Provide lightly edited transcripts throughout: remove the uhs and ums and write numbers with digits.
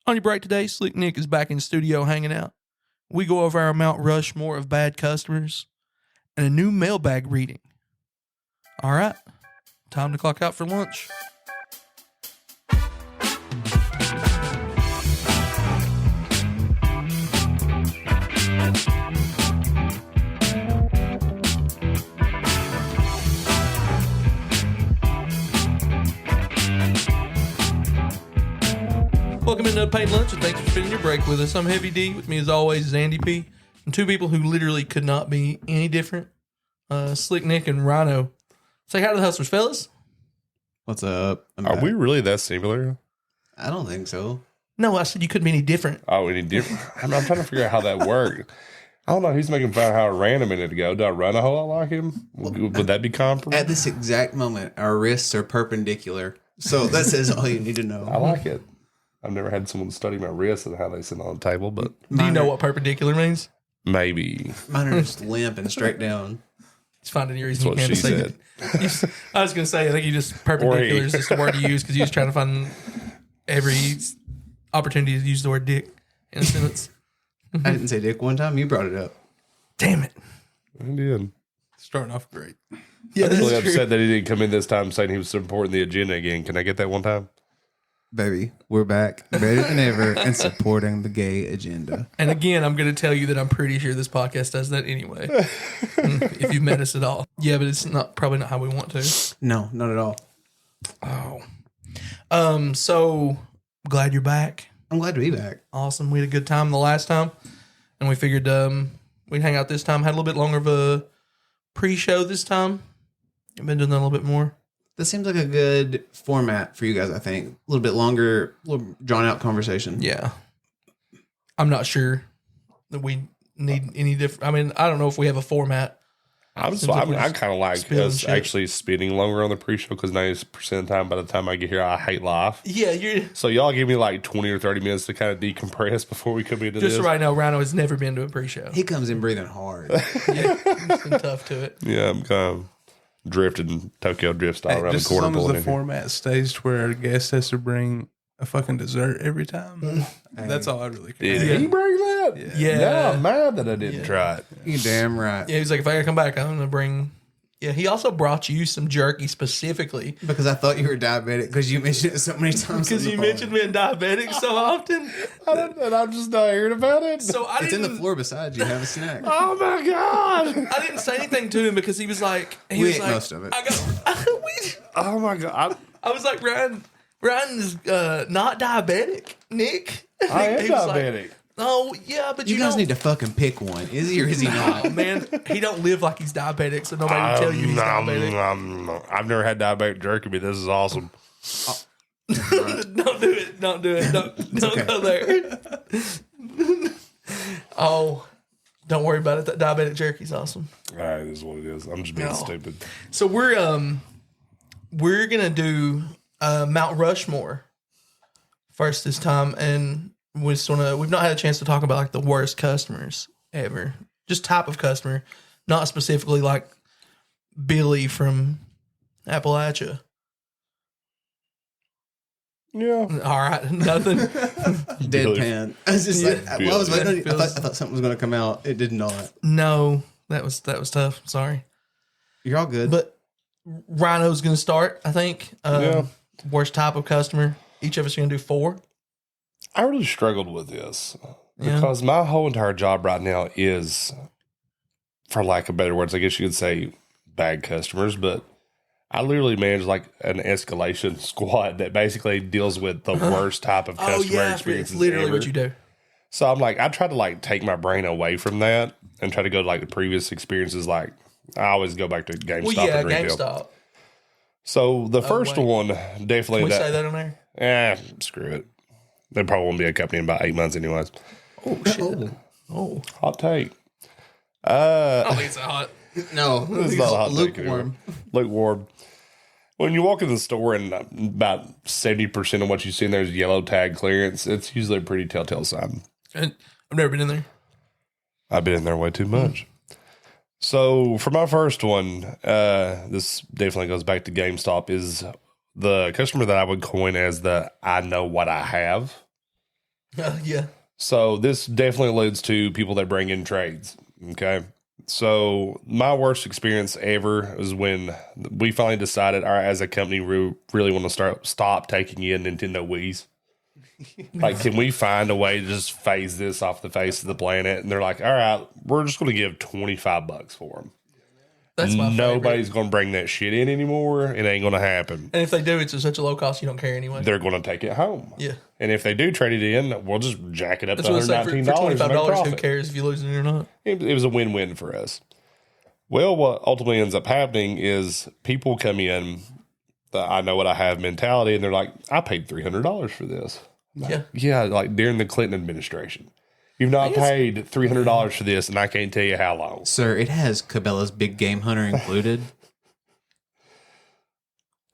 On your break today, Slick Nick is back in the studio hanging out. We go over our Mount Rushmore of bad customers and a new mailbag reading. All right, time to clock out for lunch. Welcome into Paid Lunch, and thanks for spending your break with us. I'm Heavy D. With me, as always, is Andy P. And two people who literally could not be any different, Slick Nick and Ryno. Say hi to the hustlers, fellas. What's up? Are we really that similar? I don't think so. No, I said you couldn't be any different. Oh, any different? I'm trying to figure out how that worked. I don't know. He's making fun of how I ran a minute ago. Do I run a whole lot like him? Would that be comparable? At this exact moment, our wrists are perpendicular. So that says all you need to know. I like it. I've never had someone study my wrists and how they sit on the table, but Do you know what perpendicular means? maybe. Mine are just limp and straight down. It's finding your reason That's you what can't she say it. I was going to say, I think you just perpendicular is just the word you use because you was trying to find every opportunity to use the word dick in a sentence. I didn't say dick one time. You brought it up. Damn it. I did. Starting off great. Yeah, I'm that's really true. upset that he didn't come in this time saying he was supporting the agenda again. Can I get that one time? Baby, we're back better than ever and supporting the gay agenda. And again, I'm going to tell you that I'm pretty sure this podcast does that anyway. If you've met us at all. Yeah, but it's probably not how we want to. No, not at all. Oh. So glad you're back. I'm glad to be back. Awesome. We had a good time the last time. And we figured we'd hang out this time. Had a little bit longer of a pre-show this time. I've been doing that a little bit more. This seems like a good format for you guys, I think. A little bit longer, a little drawn out conversation. Yeah. I'm not sure that we need any different. I mean, I don't know if we have a format. I kind of like us actually spending longer on the pre-show because 90% of the time, by the time I get here, I hate life. Yeah, So y'all give me like 20 or 30 minutes to kind of decompress before we come into this. just so right now, Ryno has never been to a pre-show. He comes in breathing hard. Yeah, it's been tough to it. Yeah, I'm kind of drifting Tokyo Drift style around the Just corner. as long as pulling the in here. format stays to where our guest has to bring a fucking dessert every time. That's all I really care. Did he bring that? Yeah. Now I'm mad that I didn't try it. You damn right. Yeah, he's like, if I gotta come back, I'm gonna bring. Yeah, he also brought you some jerky specifically Because I thought you were diabetic because you mentioned it so many times. because on the you phone. mentioned being diabetic so often. And I'm just not hearing about it. So I It's in didn't. the floor beside you. Have a snack. Oh my God. I didn't say anything to him because he was like, We ate most of it. Oh my God. I was like, Ryan is not diabetic, Nick. I am He was like, diabetic. oh yeah, but You guys don't- need to fucking pick one. Is he or is he Oh not? man, he don't live like he's diabetic, so nobody will tell you he's diabetic. I've never had diabetic jerky, but this is awesome. Don't do it. Don't do it. Don't okay. go there. Oh, don't worry about it. That diabetic jerky's awesome. All right, this is what it is. I'm just being No. stupid. So we're gonna do Mount Rushmore first this time, and we've not had a chance to talk about like the worst customers ever, just type of customer, not specifically like Billy from Appalachia. Yeah. All right, nothing. Deadpan. I was just like, I was waiting on you. Billy. I thought something was going to come out. It did not. No, that was tough. Sorry, You're all good. but Ryno's gonna start. I think. Yeah. Worst type of customer. Each of us are gonna do 4. I really struggled with this Yeah. because my whole entire job right now is, for lack of better words, I guess you could say bad customers, but I literally manage like an escalation squad that basically deals with the worst type of Oh customer yeah, experiences it's literally ever. what you do. So I'm like, I try to like take my brain away from that and try to go to like the previous experiences. Like I always go back to GameStop Well, yeah, and retail. GameStop. So the first wait. one, Can definitely we say that on there? screw it. They probably won't be a company in about 8 months anyways. Oh shit! Oh, Hot take. I don't think it's that hot. no, It's not a hot take anymore. lukewarm. Lukewarm. When you walk in the store and about 70% of what you see in there is yellow tag clearance, it's usually a pretty telltale sign. And I've never been in there. I've been in there way too much. So for my first one, this definitely goes back to GameStop, is the customer that I would coin as the I know what I have. Yeah. So this definitely alludes to people that bring in trades. Okay. So my worst experience ever was when we finally decided, all right, as a company, we really want to stop taking in Nintendo Wii's. Like, can we find a way to just phase this off the face of the planet? And they're like, all right, we're just going to give $25 for them. That's my Nobody's favorite. going to bring that shit in anymore. It ain't going to happen. And if they do, it's at such a low cost, you don't care anyway. They're going to take it home. Yeah. And if they do trade it in, we'll just jack it up That's to what I say. For $119. $25, who Who cares if you lose it or not? It was a win-win for us. Well, what ultimately ends up happening is people come in, the I know what I have mentality, and they're like, I paid $300 for this. Yeah. Yeah, like during the Clinton administration. You've not paid $300 for this, and I can't tell you how long. Sir, it has Cabela's Big Game Hunter included.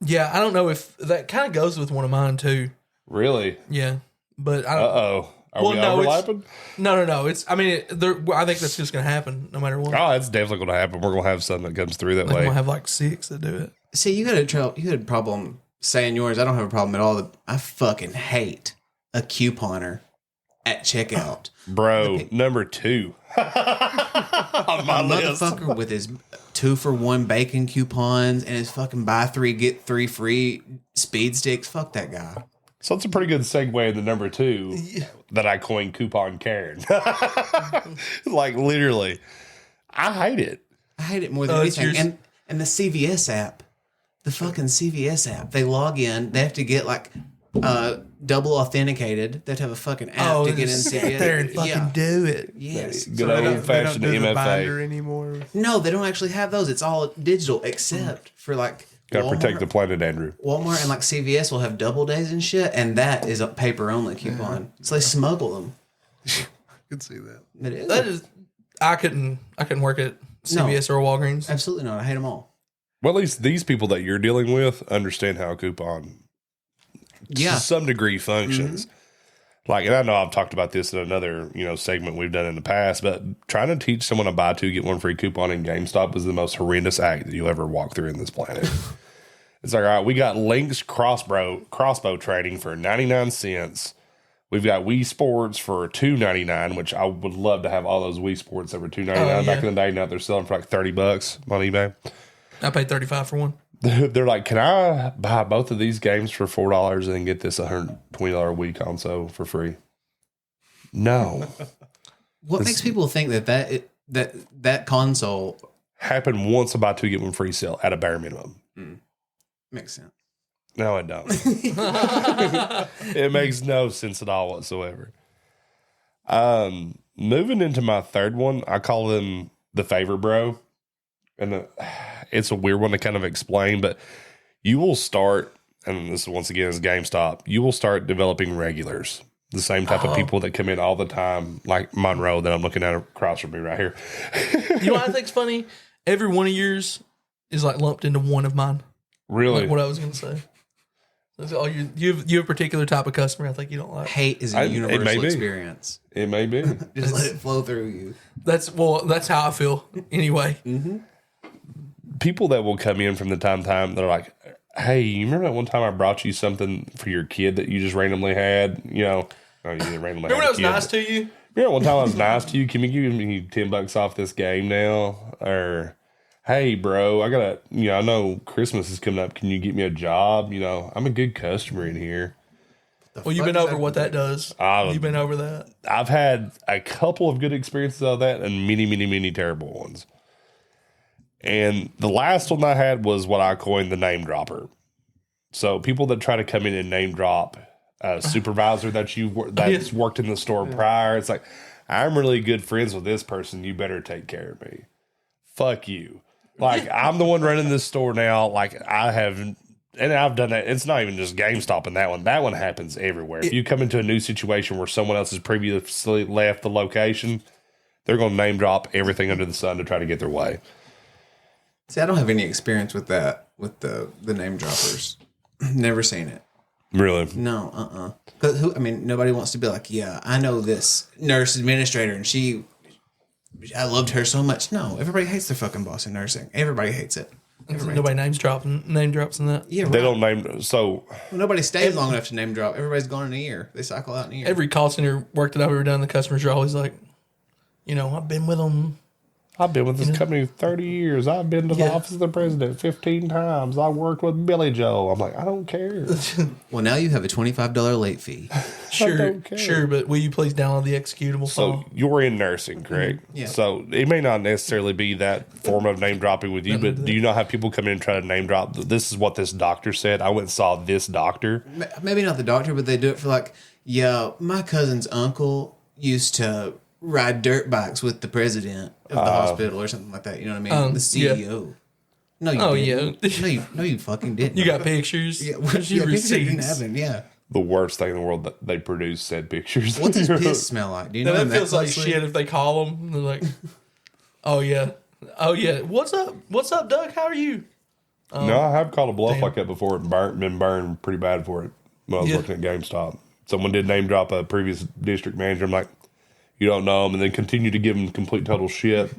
Yeah, I don't know if that kind of goes with one of mine too. Really? Yeah. But I don't. Uh-oh. Are Well, we no, overlapping? No. It's. I mean, I think that's just going to happen no matter what. Oh, it's definitely going to happen. We're going to have something that comes through that Like, I'm way. gonna have like 6 that do it. See, you got a problem saying yours. I don't have a problem at all. I fucking hate a couponer at checkout. Bro, number 2 on my A list. motherfucker with his 2-for-1 bacon coupons and his fucking buy 3 get 3 free speed sticks. Fuck that guy. So it's a pretty good segue into number 2 that I coined coupon Karen. Like, literally. I hate it. I hate it more than it's anything. And the CVS app, the fucking CVS app. They log in. They have to get like double authenticated. They have to have a fucking app to get in CVS. sit there and fucking do it. Yes. Good They don't old-fashioned do the binder MFA. anymore. No, they don't actually have those. It's all digital except for like Got to protect Walmart. the planet, Andrew. Walmart and like CVS will have double days and shit, and that is a paper only coupon. So they smuggle them. I could see that. It is. That is. I couldn't work at CVS or Walgreens. Absolutely not. I hate them all. Well, at least these people that you're dealing with understand how a coupon Yeah. to some degree functions. Like, and I know I've talked about this in another, segment we've done in the past, but trying to teach someone to buy 2, get 1 free coupon in GameStop is the most horrendous act that you'll ever walk through in this planet. It's like, all right, we got Link's crossbow training for 99 cents. We've got Wii Sports for $2.99, which I would love to have all those Wii Sports that were $2.99 back in the day. Now they're selling for like $30 on eBay. I paid $35 for one. They're like, can I buy both of these games for $4 and get this $120 Wii console for free? No. What makes people think that console Happened once a buy 2, get 1 free sale at a bare minimum. makes sense? No, it don't. It makes no sense at all whatsoever. Moving into my third one, I call them the favor bro. And it's a weird one to kind of explain, but you will start, and this once again is GameStop, you will start developing regulars. The same type of people that come in all the time, like Monroe that I'm looking at across from me right here. You know what I think's funny? Every one of yours is like lumped into one of mine. Really? Like what I was going to say. That's all you have a particular type of customer I think you don't like. Hate is a It may universal be. experience. It may be. Just let it flow through you. That's how I feel anyway. People that will come in from the time to time, they're like, hey, you remember that one time I brought you something for your kid that you just randomly had? Oh, you didn't randomly Remember when I have was a kid, nice but- to you? Remember one time I was nice to you? Can we give me $10 off this game now? Or, hey, bro, I gotta, I know Christmas is coming up. Can you get me a job? I'm a good customer in here. Well, you've been over what that does. You've been over that. I've had a couple of good experiences of that and many, many, many terrible ones. And the last one I had was what I coined the name dropper. So people that try to come in and name drop a supervisor that's worked in the store prior, it's like, I'm really good friends with this person. You better take care of me. Fuck you. Like, I'm the one running this store now. Like, and I've done that. It's not even just GameStop in that one. That one happens everywhere. If you come into a new situation where someone else has previously left the location, they're going to name drop everything under the sun to try to get their way. See, I don't have any experience with that, with the name droppers. Never seen it. Really? No, Because nobody wants to be like, yeah, I know this nurse administrator, and I loved her so much. No, everybody hates their fucking boss in nursing. Everybody hates it. Nobody name drops in that. Yeah, They right. don't name. So Well, nobody stays long enough to name drop. Everybody's gone in a year. They cycle out in a year. Every call center work that I've ever done, the customers are always like, I've been with them. I've been with this company 30 years. I've been to the office of the president 15 times. I worked with Billy Joe. I'm like, I don't care. Well, now you have a $25 late fee. don't care. Sure, but will you please download the executable So file? you're in nursing, correct? Yeah. So it may not necessarily be that form of name dropping with you, but do you not have people come in and try to name drop? This is what this doctor said. I went and saw this doctor. Maybe not the doctor, but they do it for like, my cousin's uncle used to ride dirt bikes with the president of the hospital or something like that. You know what I mean? The CEO. No, you didn't. No, you fucking didn't. You got pictures? Yeah, There's yeah, your pictures didn't receipts. happen. Yeah. The worst thing in the world that they produce said pictures. What does piss smell like? Do you know Now, him that feels like closely? shit if they call them. They're like, oh, yeah. What's up, Doug? How are you? No, I have called a bluff damn. like that before. Been burned pretty bad for it when I was Yeah. working at GameStop. Someone did name drop a previous district manager. I'm like, you don't know him, and then continue to give him complete total shit.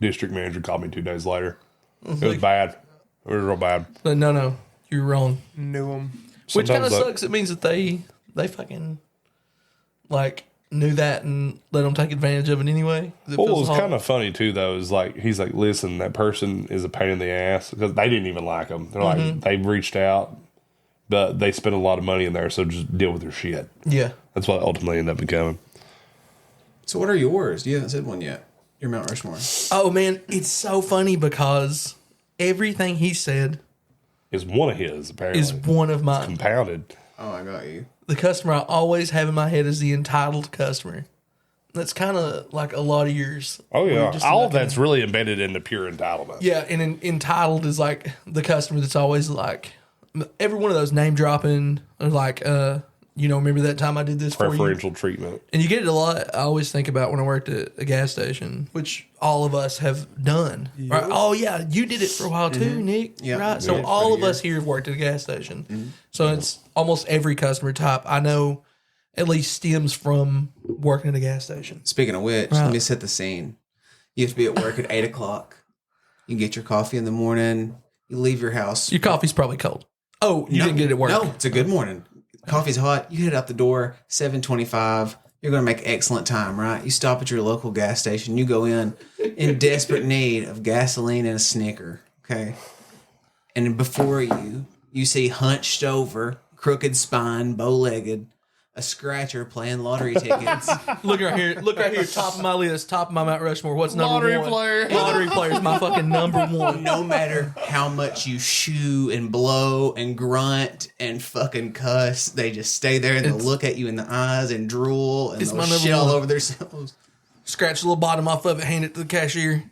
District manager called me 2 days later. It was bad. It was real bad. But no, you're wrong. Knew him. Which kind of Sometimes, sucks. It means that they fucking like knew that and let them take advantage of it anyway. Well, it was kind of funny too, though. Is like he's like, listen, that person is a pain in the ass because they didn't even like him. They're like, they reached out, but they spent a lot of money in there, so just deal with their shit. Yeah. That's what ultimately ended up becoming. So what are yours? You haven't said one yet. Your Mount Rushmore. Oh man, it's so funny because everything he said Is one of his apparently is one of mine. compounded. Oh, I got you. The customer I always have in my head is the entitled customer. That's kind of like a lot of yours. Oh where yeah, you're just all not of that's really embedded into pure entitlement. Yeah, and entitled is like the customer that's always like every one of those name dropping, like remember that time I did this for you, Preferential treatment. and you get it a lot. I always think about when I worked at a gas station, which all of us have done. Right? Oh yeah, you did it for a while too, Nick. Yeah. Right. So Yeah, for all a of year. us here have worked at a gas station. So it's almost every customer type I know at least stems from working at a gas station. Speaking of which, Right. let me set the scene. You have to be at work at 8 o'clock. You get your coffee in the morning. You leave your house. Your coffee's probably cold. Oh, you didn't get it at work. No, it's a good morning. Coffee's hot. You head out the door, 7:25. You're going to make excellent time, right? You stop at your local gas station. You go in desperate need of gasoline and a Snicker, okay? And before you see hunched over, crooked spine, bow-legged, a scratcher playing lottery tickets. Look right here, top of my list, top of my Mount Rushmore. What's number Lottery one? player. Lottery player is my fucking number one. No matter how much you shoo and blow and grunt and fucking cuss, they just stay there and they'll look at you in the eyes and drool and It's they'll my number shit all one. over themselves. Scratch the little bottom off of it, hand it to the cashier.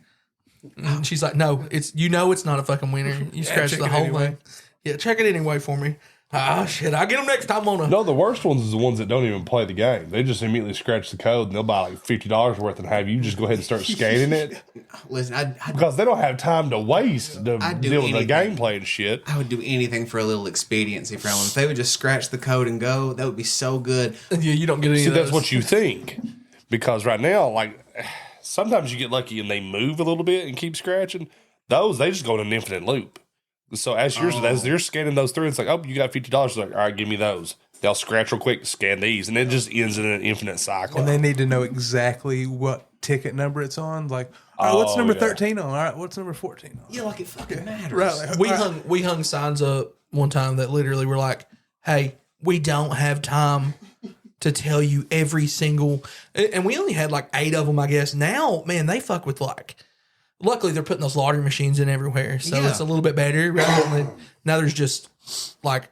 And she's like, no, it's not a fucking winner. You scratch check the it whole anyway. thing. Yeah, check it anyway for me. Ah, shit, I'll get them next time on a... No, the worst ones is the ones that don't even play the game. They just immediately scratch the code and they'll buy like $50 worth and have you just go ahead and start scanning it Listen, because they don't have time to waste to I'd do deal with the anything. gameplay and shit. I would do anything for a little expediency from them. If they would just scratch the code and go, that would be so good. Yeah, you don't get any See, of those. that's what you think because right now, like sometimes you get lucky and they move a little bit and keep scratching. Those they just go in an infinite loop. So as you're scanning those through, it's like, oh, you got $50. Like, all right, give me those. They'll scratch real quick, scan these, and it just ends in an infinite cycle. And they need to know exactly what ticket number it's on. Like, all right, what's Oh, number yeah. 13 on? All right, what's number 14 on? Yeah, like it fucking matters. Right. Like, We hung signs up one time that literally were like, hey, we don't have time to tell you every single... And we only had like 8 of them, I guess. Now, man, they fuck with like... Luckily, they're putting those lottery machines in everywhere, so Yeah. it's a little bit better. Right? And then, now there's just like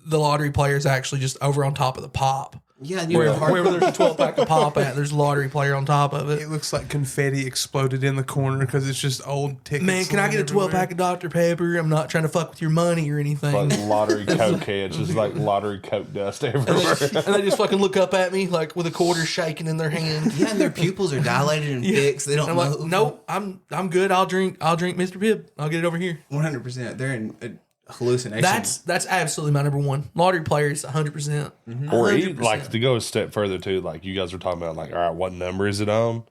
the lottery players actually just over on top of the pop. Yeah, and you Wherever there's a 12-pack of pop at, there's a lottery player on top of it. It looks like confetti exploded in the corner because it's just old tickets. Man, can I get a 12-pack of Dr. Pepper? I'm not trying to fuck with your money or anything. like lottery coke heads, just like lottery coke dust everywhere. And they just fucking look up at me like with a quarter shaking in their hand. Yeah, and their pupils are dilated and fixed. They don't And I'm know. like, nope, I'm good. I'll drink Mr. Pibb. I'll get it over here. 100%. They're in a hallucination. That's absolutely my number one. Lottery players, 100%. Or even, like to go a step further too, like you guys were talking about, like, all right, what number is it on?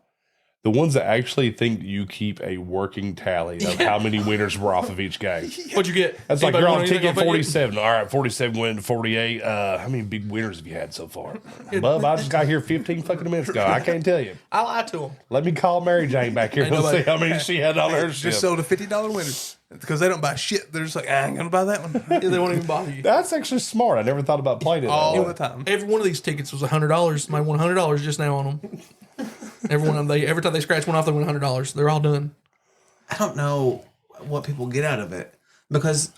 the ones that actually think you keep a working tally of how many winners were off of each game. What'd you get? That's like Anybody you're want on anything ticket off of you? 47. All right, 47 went to 48. How many big winners have you had so far? Bub, I just got here 15 fucking minutes ago. I can't tell you. I lied to him. Let me call Mary Jane back here and nobody- see how many she had on her ship. Just sold a $50 winners because they don't buy shit. They're just like, I ain't gonna buy that one Yeah, they won't even bother you. That's actually smart. I never thought about playing it. all that the way. time. Every one of these tickets was $100. Somebody won $100 just now on them. Every time they scratch one off, they win $100. They're all done. I don't know what people get out of it because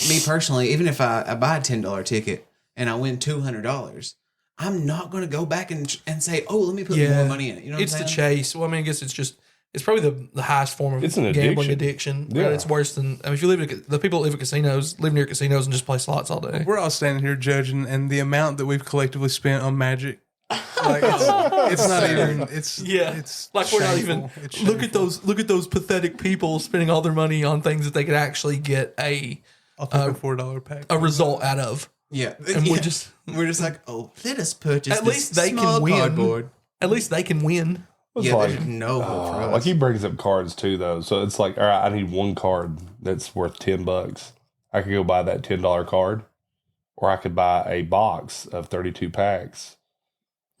me personally, even if I buy a $10 ticket and I win $200, I'm not going to go back and say, "Oh, let me put more money in it." You know, what it's I'm the saying? chase. Well, I mean, I guess it's probably the highest form of It's an gambling addiction. addiction. Yeah. Right? It's worse than if you the people that live at casinos live near casinos and just play slots all day. We're all standing here judging, and the amount that we've collectively spent on Magic, like it's not even. It's It's like we're not even. shameful. It's Look at shameful. Look at those pathetic people spending all their money on things that they could actually get a I'll take a $4 pack. result out of. Yeah, And we're just like, "Oh, let us purchase." At this least they can small win. cardboard. At least they can win. It's Yeah, like, there's no hope for us. like he brings up cards too, though. So it's like, all right, I need one card that's worth $10. I could go buy that $10 card, or I could buy a box of 32 packs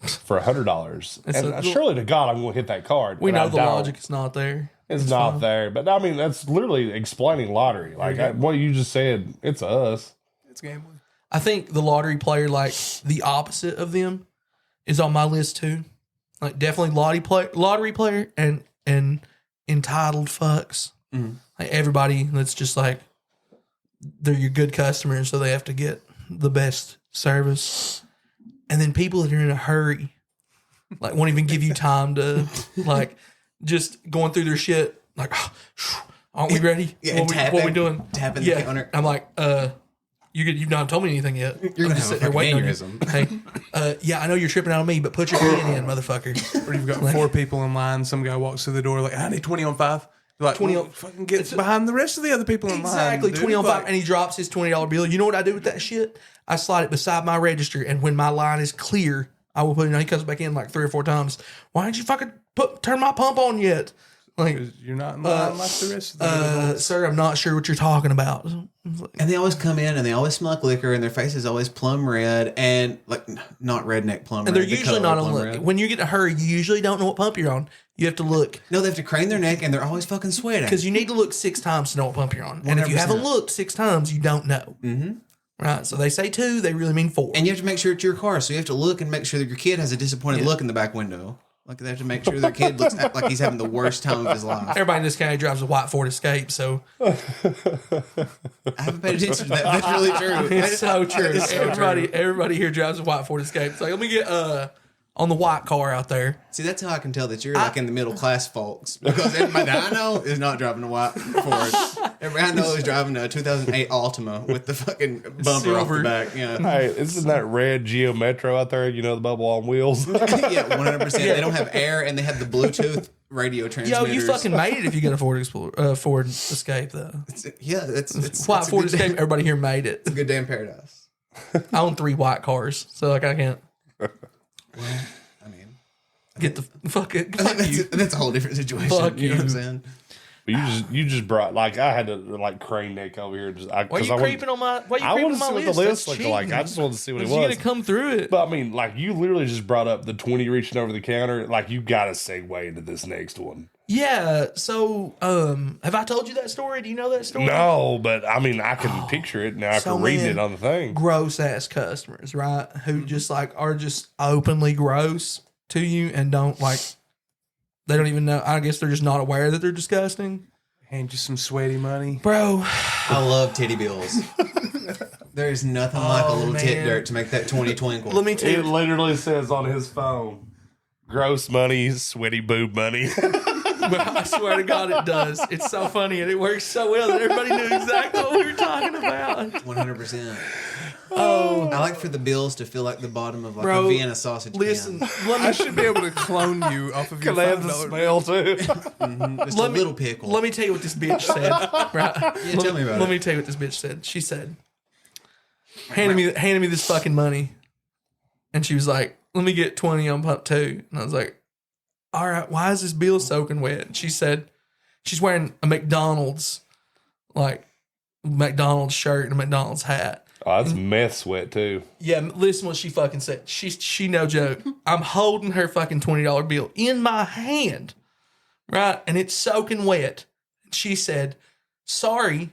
for $100. And surely to God, I'm going to hit that card. We and know I the don't. logic is not there. It's not there, but I mean that's literally explaining lottery. Like what you just said, it's us. It's gambling. I think the lottery player, like the opposite of them, is on my list too. Like definitely lottery player, and entitled fucks. Like everybody that's just like they're your good customers, so they have to get the best service. And then people that are in a hurry, like won't even give you time to like just going through their shit. Like, aren't we ready? Yeah, and what we doing? tapping the counter. I'm like, you've not told me anything yet. You're gonna just have a sitting there waiting on you. aneurysm. Hey, yeah, I know you're tripping out on me, but put your pin in, motherfucker. Or you've got 4 people in line. Some guy walks through the door like, I need 20 on 5. You're like, 20 20 on- fucking get behind the rest of the other people in line. Exactly, dude. 20 on 5, Like, and he drops his $20 bill. You know what I do with that shit? I slide it beside my register, and when my line is clear, I will put it in. He comes back in like 3 or 4 times. Why didn't you fucking turn my pump on yet? Like, 'cause you're not in line like the rest of the other sir, I'm not sure what you're talking about. And they always come in and they always smell like liquor and their face is always plum red and like not redneck plum And red. they're the usually color not on plum look. red. When you get in a hurry, you usually don't know what pump you're on. You have to look. No, they have to crane their neck and they're always fucking sweating. Because you need to look 6 times to know what pump you're on. And if you 100%. haven't looked 6 times, you don't know. Mm-hmm. Right? So they say 2, they really mean 4. And you have to make sure it's your car. So you have to look and make sure that your kid has a disappointed look in the back window. Like they have to make sure their kid looks like he's having the worst time of his life. Everybody in this county drives a white Ford Escape, so I haven't paid attention to that. That's really true. it's so true. It's so Everybody here drives a white Ford Escape. It's like, let me get on the white car out there. See, that's how I can tell that you're like in the middle class folks. Because everybody that I know is not driving a white Ford. Everybody I know is driving a 2008 Altima with the fucking bumper off Silver. the back. Yeah. Hey, isn't that red Geo Metro out there? You know, the bubble on wheels. Yeah, 100%. They don't have air and they have the Bluetooth radio Yo, transmitters. you fucking made it if you get a Ford Escape, though. Yeah, it's White a Ford good day- Escape, everybody here made it. It's a good day in paradise. I own 3 white cars, so like I can't I mean, get the fucking. Fuck you. that's a whole different situation. Fuck you know what I'm you. saying? But you just brought like I had to like crane neck over here. Just Why are you creeping on my? Why are you I creeping want on to my see what list? the list That's looked like. cheating. I just wanted to see what it You was. gotta come through it. But I mean, like you literally just brought up the 20 reaching over the counter. Like you got to segue into this next one. Yeah. So, have I told you that story? Do you know that story? No, but I mean, I can picture it now after So reading man, it on the thing. Gross ass customers, right? Who just like are just openly gross to you and don't like. They don't even know. I guess they're just not aware that they're disgusting, Hand you some sweaty money. bro. I love titty bills. There's nothing like a little tit man. dirt to make that 20 twinkle. Let me tell It you. literally says on his phone, "Gross money, sweaty boob money." But I swear to God, it does. It's so funny and it works so well that everybody knew exactly what we were talking about. 100%. Oh, I like for the bills to feel like the bottom of like Bro, a Vienna sausage listen. can. Let I me should be able to clone you off of your Can I have the $5 smell too? Just let a me- little pickle. Let me tell you what this bitch said. Right? Yeah, tell me about Let it. me tell you what this bitch said. She said, handed me this fucking money, and she was like, "Let me get 20 on pump 2." And I was like, all right, why is this bill soaking wet? And she said, she's wearing a McDonald's shirt and a McDonald's hat. Oh, that's meth sweat too. Yeah, listen what she fucking said. She no joke. I'm holding her fucking $20 bill in my hand, right? And it's soaking wet. She said, sorry,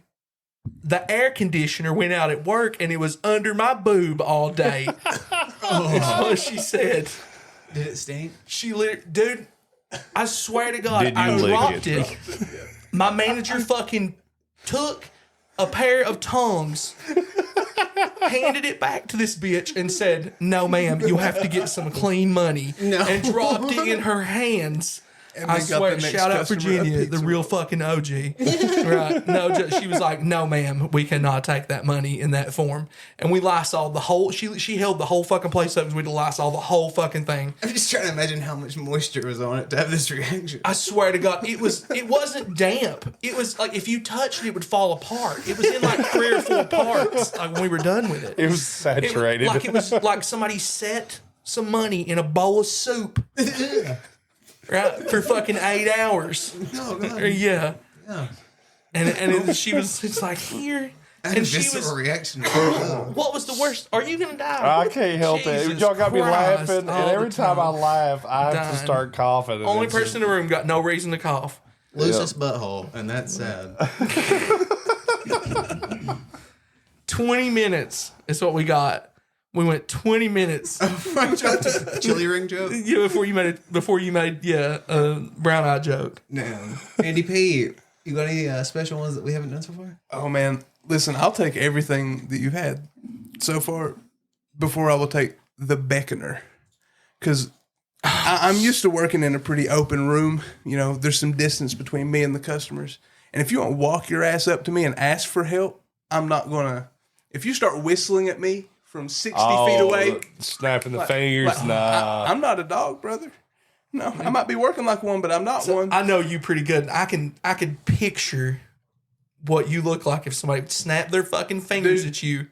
the air conditioner went out at work and it was under my boob all day. That's what she said. Did it stink? She literally, dude, I swear to God, Did you I lick dropped it? it. My manager fucking took a pair of tongs, handed it back to this bitch, and said, "No, ma'am, you have to get some clean money." No. And dropped it in her hands. And I then got swear, the next shout out customer a Virginia, the pizza real roll. fucking OG. Right? No, she was like, "No, ma'am, we cannot take that money in that form." And we Lysoled the whole. She held the whole fucking place up because we had to Lysol the whole fucking thing. I'm just trying to imagine how much moisture was on it to have this reaction. I swear to God, it wasn't damp. It was like if you touched it, it would fall apart. It was in like 3 or 4 parts. Like when we were done with it, It was saturated. it was like somebody set some money in a bowl of soup, right, for fucking 8 hours. Oh, God. Yeah, Yeah. and she was it's like here, and she visceral was. reaction. What was the worst? Are you gonna die? I can't help it. Jesus Y'all got me Christ, laughing, and all every the time I laugh, I have to Dying. start coughing. and Only it's just- person in the room got no reason to cough. Loosest butthole, and that's sad. 20 minutes is what we got. We went 20 minutes. Chili ring joke? Yeah, before you made a brown eye joke. No. Andy P, you got any special ones that we haven't done so far? Oh man, listen, I'll take everything that you've had so far before I will take the beckoner, because I'm used to working in a pretty open room. You know, there's some distance between me and the customers, and if you want to walk your ass up to me and ask for help, I'm not gonna. If you start whistling at me from 60 feet away, snapping the fingers. Nah, I'm not a dog, brother. No, I might be working like one, but I'm not one. I know you pretty good. I can picture what you look like if somebody would snap their fucking fingers at you.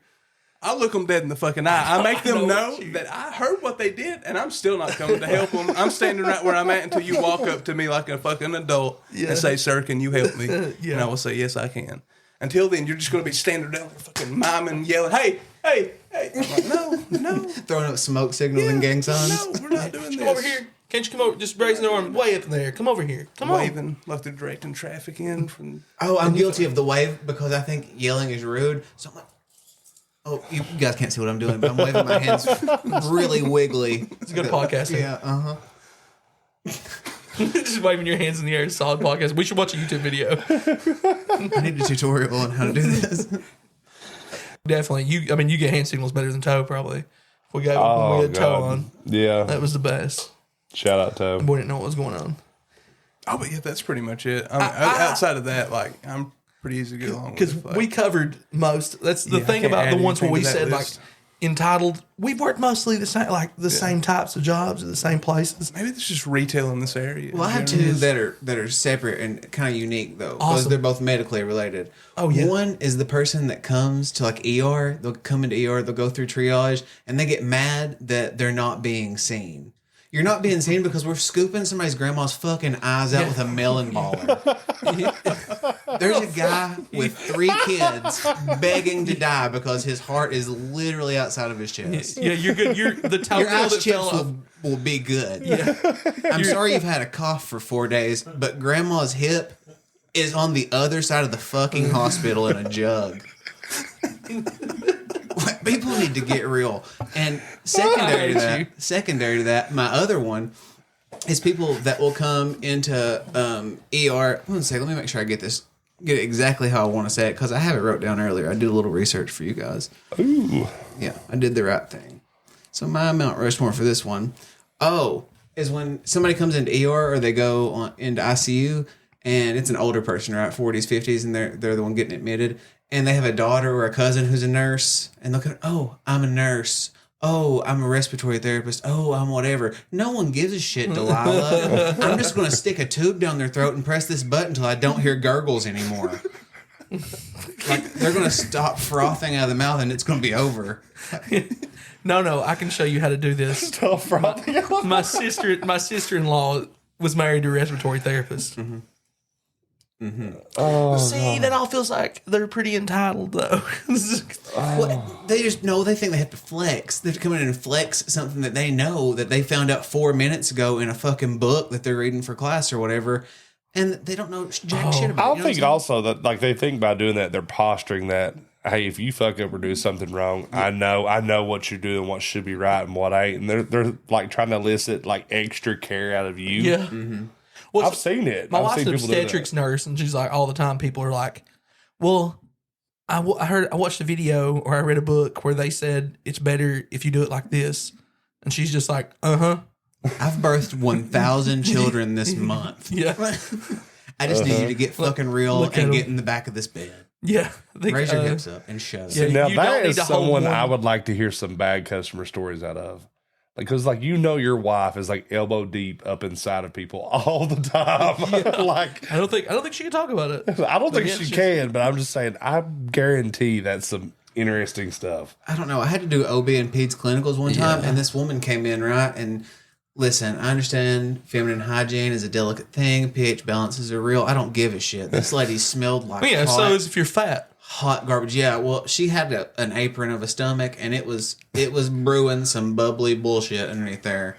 I look them dead in the fucking eye. I make them know know that I heard what they did, and I'm still not coming to help them. I'm standing right where I'm at until you walk up to me like a fucking adult and say, "Sir, can you help me?" Yeah. And I will say, "Yes, I can." Until then, you're just going to be standing down there fucking miming, yelling, "Hey, hey, hey!" I'm like, no, Throwing up smoke signals and gang signs? no, we're not doing this. Come over here. Can't you come over? Just raise an arm way up in there. Come over here. Come on. Waving like they're directing traffic in from. Oh, I'm guilty of the wave because I think yelling is rude. So I'm like, oh, you guys can't see what I'm doing, but I'm waving my hands really wiggly. It's a good podcast. Yeah, uh-huh. Just waving your hands in the air. Solid podcast. We should watch a YouTube video. I need a tutorial on how to do this. Definitely. You get hand signals better than Toe, probably. If we got when oh we had Toe god, on. yeah. That was the best. Shout out to. Boy didn't know what was going on. Oh, but yeah, that's pretty much it. Outside of that, like, I'm pretty easy to get along Because with. Like, we covered most. That's the Yeah, I thing can't about add the ones where anything we to that said list. like entitled. We've worked mostly the same, like the same types of jobs at the same places. maybe it's just retail in this area. Well, I have You know? two that are separate and kind of unique though, because Awesome. they're both medically related. Oh, yeah. One is the person that comes to like ER. They'll come into ER. They'll go through triage, and they get mad that they're not being seen. You're not being seen because we're scooping somebody's grandma's fucking eyes out with a melon baller. There's a guy with 3 kids begging to die because his heart is literally outside of his chest. Yeah, you're good. You're the Your toenail ice that chips fell off. will be good. Yeah. I'm sorry you've had a cough for 4 days, but grandma's hip is on the other side of the fucking hospital in a jug. Like, people need to get real. And secondary to that, my other one is people that will come into ER. One second, let me make sure I get it exactly how I want to say it, because I have it wrote down earlier. I did a little research for you guys. Ooh, Yeah, I did the right thing. So my Mount Rushmore for this one, is when somebody comes into ER or they go into ICU, and it's an older person, right, 40s, 50s, and they're the one getting admitted, and they have a daughter or a cousin who's a nurse, and they'll go, "Oh, I'm a nurse. Oh, I'm a respiratory therapist. Oh, I'm whatever." No one gives a shit, Delilah. I'm just going to stick a tube down their throat and press this button until I don't hear gurgles anymore. Like, they're going to stop frothing out of the mouth and it's going to be over. No, I can show you how to do this. My sister-in-law was married to a respiratory therapist. Oh, See, that all feels like they're pretty entitled, though. What? They just know they think they have to flex. They have to come in and flex something that they know that they found out 4 minutes ago in a fucking book that they're reading for class or whatever, and they don't know jack shit about. I it. You know think also that like they think by doing that they're posturing that, hey, if you fuck up or do something wrong, I know what you're doing, what should be right and what ain't, and they're like trying to elicit like extra care out of you. Yeah. Well, I've seen it. My I've wife's seen an people do that. obstetrics nurse, and she's like, all the time, people are like, well, I watched a video or I read a book where they said it's better if you do it like this. And she's just like, I've birthed 1,000 children this month. Yeah. I just need you to get fucking real Look at and 'em. get in the back of this bed. Yeah. Raise your hips up and shut up. Yeah. Now You don't that need is to hold someone one. I would like to hear some bad customer stories out of. Because like your wife is like elbow deep up inside of people all the time. Like I don't think she can talk about it. I don't think yeah, she she's- can, but I'm just saying I guarantee that's some interesting stuff. I don't know. I had to do OB and peds clinicals one time, and this woman came in, right? And listen, I understand feminine hygiene is a delicate thing. pH balances are real. I don't give a shit. This lady smelled like Yeah, hot, so as if you're fat. hot garbage. Yeah, well, she had an apron of a stomach, and it was brewing some bubbly bullshit underneath there.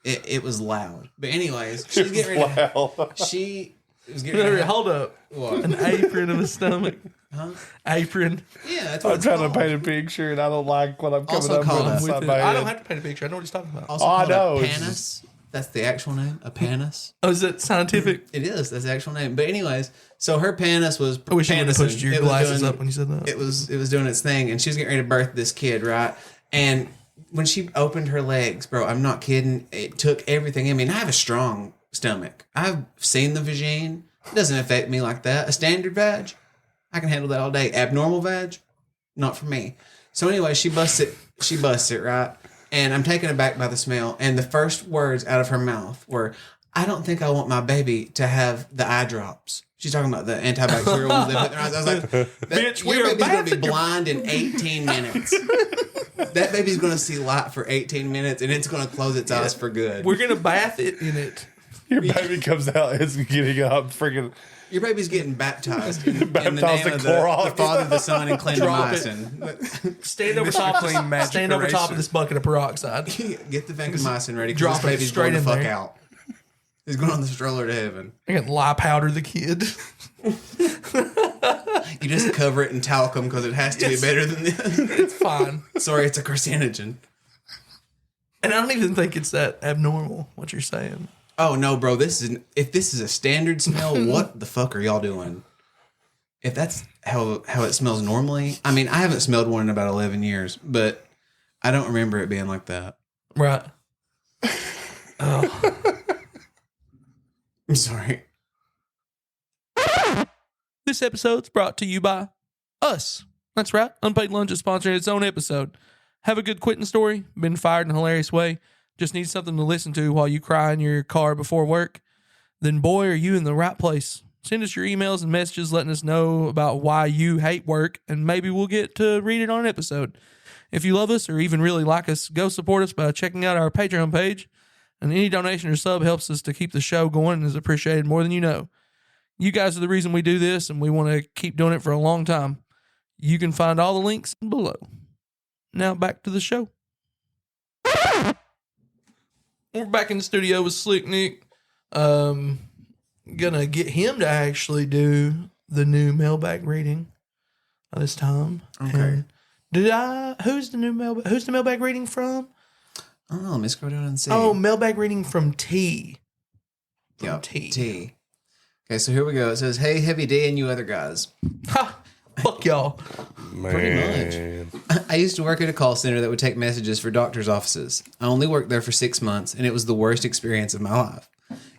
It was loud. But anyways, she was getting ready to, Well, she was getting ready to, Hold up. what? An apron of a stomach. Huh? Apron. Yeah, that's what I'm it's trying called. to paint a picture, and I don't like what I'm coming Also up called with a- inside With my it. I head. don't have to paint a picture. I know what he's talking about. Also Oh, I called know. a It's panis. That's the actual name. A panis. Oh, is it scientific? It is. That's the actual name. But anyways, so her panis was. I wish you would have panising. pushed your It was glasses doing- up when you said that. It was doing its thing, and she was getting ready to birth this kid, right? And when she opened her legs, bro, I'm not kidding. It took everything in me. And I have a strong stomach. I've seen the vagine. It doesn't affect me like that. A standard vag, I can handle that all day. Abnormal vag, not for me. So anyway, she busts it, right? And I'm taken aback by the smell. And the first words out of her mouth were, I don't think I want my baby to have the eye drops. She's talking about the antibacterial ones they put in their eyes. I was like, Bitch, we your are baby's going to be bathing your- blind in 18 minutes. That baby's going to see light for 18 minutes, and it's going to close its eyes for good. We're going to bath it in it. Your baby comes out, it's getting up, freaking. Your baby's getting baptized in the Baptized name in of Clorox. the Father, the Son, and Drop it. clindamycin. Stand over Mr. top Clean Magic stand over top Eraser. of this bucket of peroxide. Get the vancomycin ready Drop because it this baby's straight going to in fuck there. out. He's going on the stroller to heaven. I can lye powder the kid. You just cover it in talcum because it has to Yes. be better than this. It's fine. Sorry, it's a carcinogen. And I don't even think it's that abnormal, what you're saying. Oh no, bro! If this is a standard smell, what the fuck are y'all doing? If that's how it smells normally, I mean, I haven't smelled one in about 11 years, but I don't remember it being like that. Right. Oh. I'm sorry. This episode's brought to you by us. That's right. Unpaid Lunch is sponsoring its own episode. Have a good quitting story? Been fired in a hilarious way? Just need something to listen to while you cry in your car before work? Then boy, are you in the right place. Send us your emails and messages letting us know about why you hate work, and maybe we'll get to read it on an episode. If you love us or even really like us, go support us by checking out our Patreon page. And any donation or sub helps us to keep the show going and is appreciated more than you know. You guys are the reason we do this, and we want to keep doing it for a long time. You can find all the links below. Now back to the show. We're back in the studio with Slick Nick. Gonna get him to actually do the new mailbag reading this time. Okay. And who's the mailbag reading from? Oh, let me scroll down and see. Oh, mailbag reading from T. Yep, T. T. Okay, so here we go. It says, "Hey, Heavy D and you other guys. Ha! Fuck y'all. Man. I used to work at a call center that would take messages for doctors' offices. I only worked there for 6 months, and it was the worst experience of my life.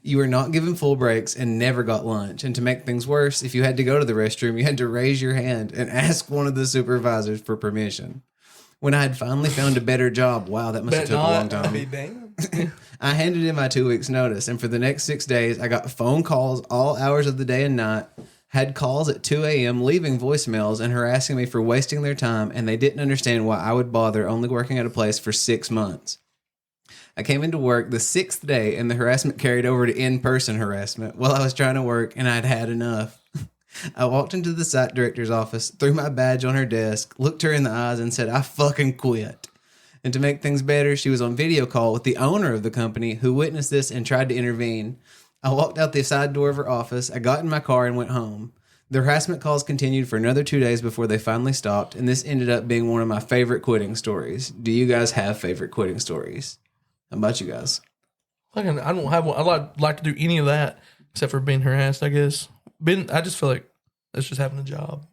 You were not given full breaks and never got lunch. And to make things worse, if you had to go to the restroom, you had to raise your hand and ask one of the supervisors for permission. When I had finally found a better job, wow, that must have Bet took a long not. time. Be damned. I handed in my 2 weeks notice, and for the next 6 days, I got phone calls all hours of the day and night, had calls at 2 a.m. leaving voicemails and harassing me for wasting their time, and they didn't understand why I would bother only working at a place for 6 months. I came into work the 6th day and the harassment carried over to in-person harassment while I was trying to work and I'd had enough. I walked into the site director's office, threw my badge on her desk, looked her in the eyes and said, I fucking quit. And to make things better, she was on video call with the owner of the company who witnessed this and tried to intervene. I walked out the side door of her office. I got in my car and went home. The harassment calls continued for another 2 days before they finally stopped, and this ended up being one of my favorite quitting stories. Do you guys have favorite quitting stories? How about you guys? I don't have one. I'd like to do any of that except for being harassed, I guess. I just feel like that's just having a job.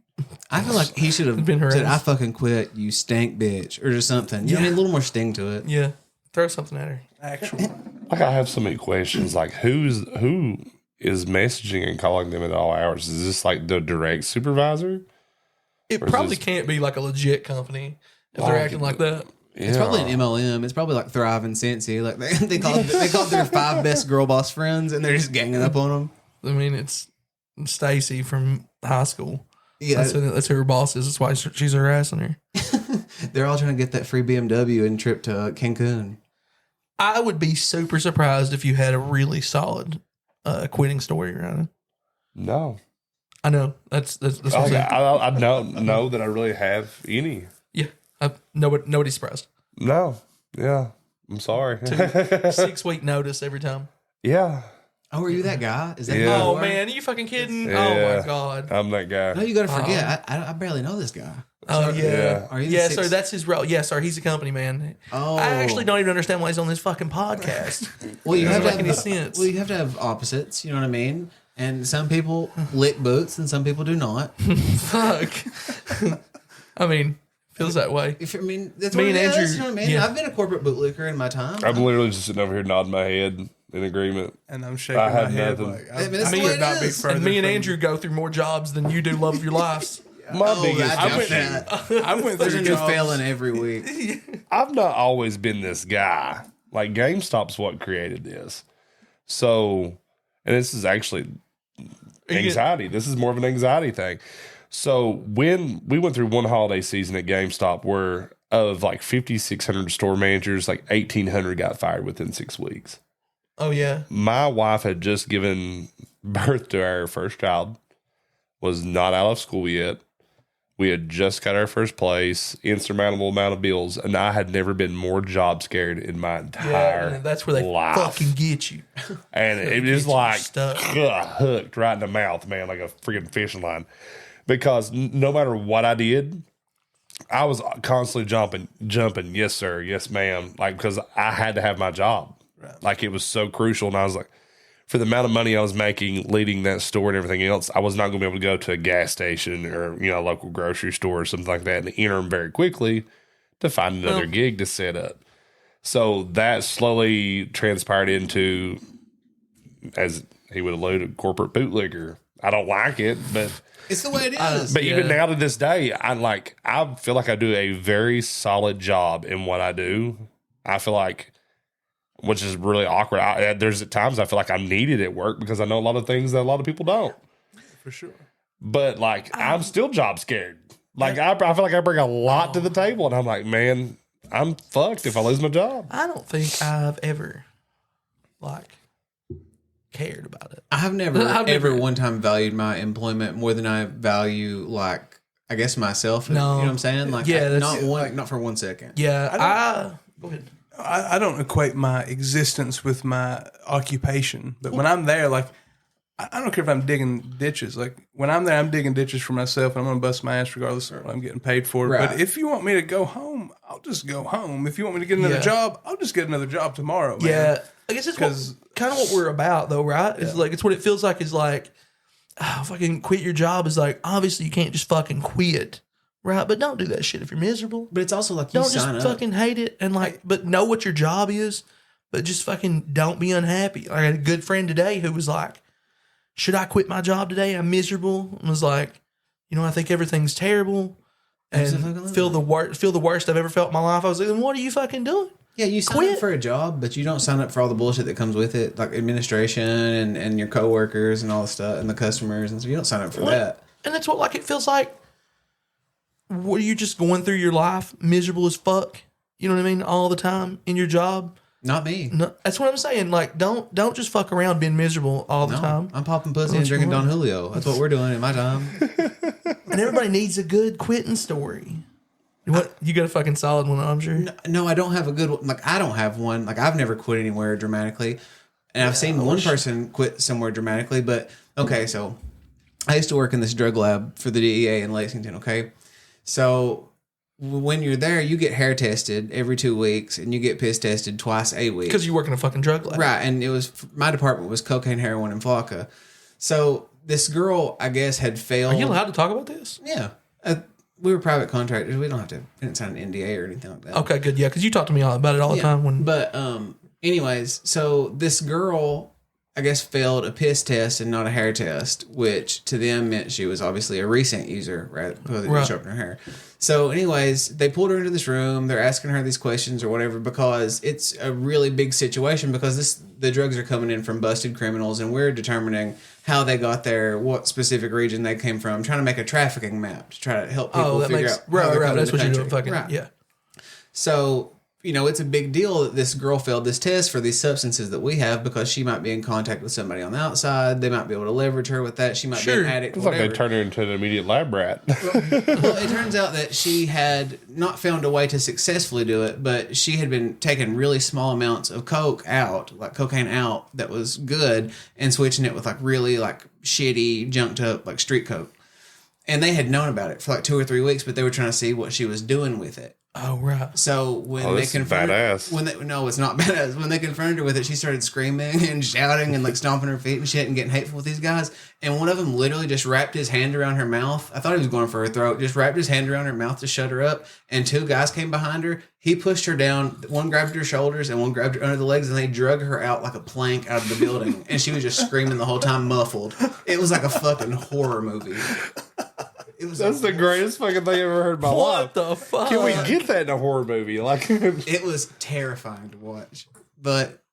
I feel like he should have Been harassed. said, I fucking quit, you stank bitch, or just something. You know what I mean? A little more sting to it. Yeah. Throw something at her. Actually, Like I have so many questions. Like who is messaging and calling them at all hours? Is this like the direct supervisor? It Or is probably this- can't be like a legit company if they're Like, acting like that. It's probably an MLM. It's probably like Thrive and Cincy. Like they called their 5 best girl boss friends, and they're just ganging up on them. I mean, it's Stacy from high school. Yeah, That's who her boss is. That's why she's harassing her. they're all trying to get that free BMW and trip to Cancun. I would be super surprised if you had a really solid quitting story, Ryno. No. I know. That's what I'm Okay, saying. I don't know that I really have any. Yeah. Nobody's surprised. No. Yeah. I'm sorry. 6 week notice every time. Yeah. Oh, are you that guy? Is that Yeah. who you Oh, are? man. Are you fucking kidding? Yeah. Oh, my God. I'm that guy. No, you got to forget. I barely know this guy. Oh, So- yeah. Are you the Yeah, six- sir. That's his role. Yeah, sir. He's a company man. Oh. I actually don't even understand why he's on this fucking podcast. Well, you have to Doesn't make have any sense. Well, you have to have opposites. You know what I mean? And some people lick boots, and some people do not. Fuck. I mean, feels that way. If I mean, that's Me what and it is, Andrew- you know what I mean? yeah. I've been a corporate bootlicker in my time. I'm literally just sitting over here nodding my head in agreement. and I'm shaking I my have head nothing. like I mean, that's I the way could it not be is. further. And me and from- Andrew go through more jobs than you do love of your lives. My Oh, biggest I issue. that. I went There's through a new jobs. failing every week. I've not always been this guy. Like GameStop's what created this. So, and this is actually anxiety. This is more of an anxiety thing. So when we went through one holiday season at GameStop where of like 5,600 store managers, like 1,800 got fired within 6 weeks. Oh, yeah. My wife had just given birth to our first child, was not out of school yet. We had just got our first place, insurmountable amount of bills, and I had never been more job scared in my Yeah, entire man, that's where they life. fucking get you. And it Get is you like stuck. hooked right in the mouth, man, like a freaking fishing line. Because no matter what I did, I was constantly jumping. Yes, sir. Yes, ma'am. Like, because I had to have my job. Right. Like, it was so crucial. And I was like, for the amount of money I was making leading that store and everything else, I was not going to be able to go to a gas station or, a local grocery store or something like that in the interim very quickly to find another gig to set up. So that slowly transpired into, as he would allude, a corporate bootlegger. I don't like it, but It's the way it is. but even Yeah. now to this day, I feel like I do a very solid job in what I do. I feel like, which is really awkward. There's at times I feel like I'm needed at work because I know a lot of things that a lot of people don't. for sure. But like, I'm still job scared. Like I feel like I bring a lot to the table, and I'm like, man, I'm fucked if I lose my job. I don't think I've ever, cared about it. I've never I've ever never- one time valued my employment more than I value, like, I guess myself. No. You know what I'm saying? Like, Yeah, that's- not for 1 second. Yeah, go ahead. I don't equate my existence with my occupation, but when I'm there, like, I don't care if I'm digging ditches. Like, when I'm there, I'm digging ditches for myself, and I'm going to bust my ass regardless of what I'm getting paid for. Right. But if you want me to go home, I'll just go home. If you want me to get another Yeah. job, I'll just get another job tomorrow, man. Yeah, I guess it's 'Cause- kind of what we're about, though, right? It's like it's what it feels like. Is like, fucking quit your job. Is like obviously you can't just fucking quit, right? But don't do that shit if you're miserable. But it's also like you Don't just sign up. fucking hate it and but know what your job is. But just fucking don't be unhappy. I had a good friend today who was like, "Should I quit my job today? I'm miserable." And was like, I think everything's terrible. And feel the worst I've ever felt in my life. I was like, then what are you fucking doing? Yeah, you sign Quit. up for a job, but you don't sign up for all the bullshit that comes with it, like administration and your coworkers and all the stuff and the customers, and so you don't sign up for that. And that's what it feels like. What are you just going through your life miserable as fuck? You know what I mean? All the time in your job. Not me. No, that's what I'm saying. Like, don't just fuck around being miserable all the No, time. I'm popping pussy and drinking Don Julio. That's what we're doing in my time. And everybody needs a good quitting story. What you got a fucking solid one? I'm sure. No, I don't have a good one. Like, I don't have one. Like, I've never quit anywhere dramatically. And I've seen one person quit somewhere dramatically. But, okay, so I used to work in this drug lab for the DEA in Lexington, okay? So when you're there, you get hair tested every 2 weeks and you get piss tested twice a week. Because you work in a fucking drug lab. Right. And it was, my department was cocaine, heroin, and flocka. So this girl, I guess, had failed. Are you allowed to talk about this? Yeah. We were private contractors. We don't have to, we didn't sign an NDA or anything like that. Okay, good. Yeah, because you talk to me about it all the time. But anyways, so this girl, I guess, failed a piss test and not a hair test, which to them meant she was obviously a recent user, right? Because they didn't show up in her hair. So anyways, they pulled her into this room. They're asking her these questions or whatever because it's a really big situation because the drugs are coming in from busted criminals and we're determining how they got there, what specific region they came from, trying to make a trafficking map to try to help people figure out. Right. That's what you're doing. Fucking, yeah. So, it's a big deal that this girl failed this test for these substances that we have because she might be in contact with somebody on the outside. They might be able to leverage her with that. She might be an addict. It's like they turn her into an immediate lab rat. Well, it turns out that she had not found a way to successfully do it, but she had been taking really small amounts of coke out, like cocaine out, that was good, and switching it with like really like shitty, junked up like street coke. And they had known about it for like 2 or 3 weeks, but they were trying to see what she was doing with it. Oh, right. So when they confronted badass. No, it's not badass. When they confronted her with it, she started screaming and shouting and like stomping her feet and shit and getting hateful with these guys. And one of them literally just wrapped his hand around her mouth. I thought he was going for her throat. Just wrapped his hand around her mouth to shut her up. And 2 guys came behind her. He pushed her down. One grabbed her shoulders and one grabbed her under the legs, and they drug her out like a plank out of the building. And she was just screaming the whole time, muffled. It was like a fucking horror movie. That's the greatest fucking thing I've ever heard in my life. What the fuck? Can we get that in a horror movie? Like, it was terrifying to watch. But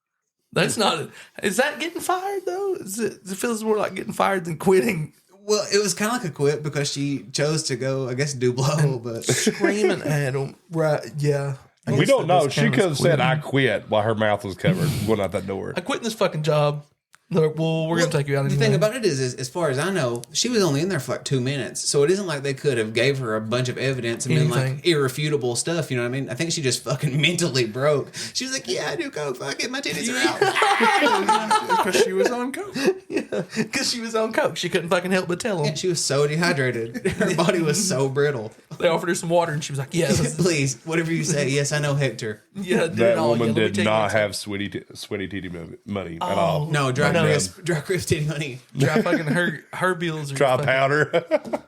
that's not. Is that getting fired though? It feels more like getting fired than quitting. Well, it was kind of like a quit because she chose to go, I guess, do blow, but screaming at him. Right? Yeah. We don't know. She could have said, "I quit," while her mouth was covered, going out that door. I quit this fucking job. Well, we're going to take you out anyway. The thing about it is, as far as I know, she was only in there for like 2 minutes. So it isn't like they could have gave her a bunch of evidence and been like irrefutable stuff. You know what I mean? I think she just fucking mentally broke. She was like, yeah, I do coke. Fuck it. My titties are out. Because she was on coke. Yeah, because she was on coke. She couldn't fucking help but tell them. Yeah, she was so dehydrated. Her body was so brittle. They offered her some water and she was like, yes. Please, whatever you say. Yes, I know Hector. Yeah, that woman did not have sweaty titty money at all. No, dry crisp titty money. Dry fucking her bills are dry powder.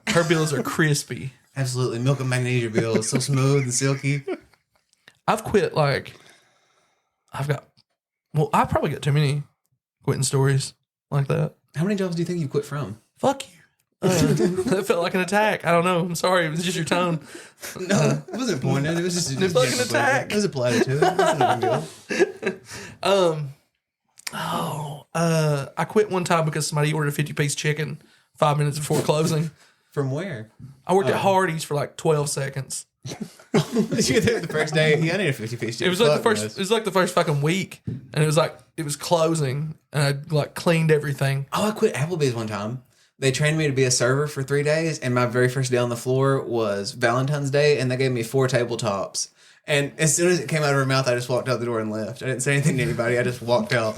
Her bills are crispy. Absolutely, milk and magnesia bills, so smooth and silky. I've quit like I've probably got too many quitting stories like that. How many jobs do you think you quit from? Fuck you. That felt like an attack. I don't know. I'm sorry. It was just your tone. No, it wasn't pointed. It was just a fucking attack. It was a platitude. It wasn't a big deal. I quit one time because somebody ordered a 50-piece chicken 5 minutes before closing. From where? I worked at Hardee's for like 12 seconds. You were there the first day. Yeah, I need a 50-piece chicken. It was like the first fucking week, and it was closing, and I like cleaned everything. Oh, I quit Applebee's one time. They trained me to be a server for 3 days, and my very first day on the floor was Valentine's Day, and they gave me 4 tabletops. And as soon as it came out of her mouth, I just walked out the door and left. I didn't say anything to anybody. I just walked out.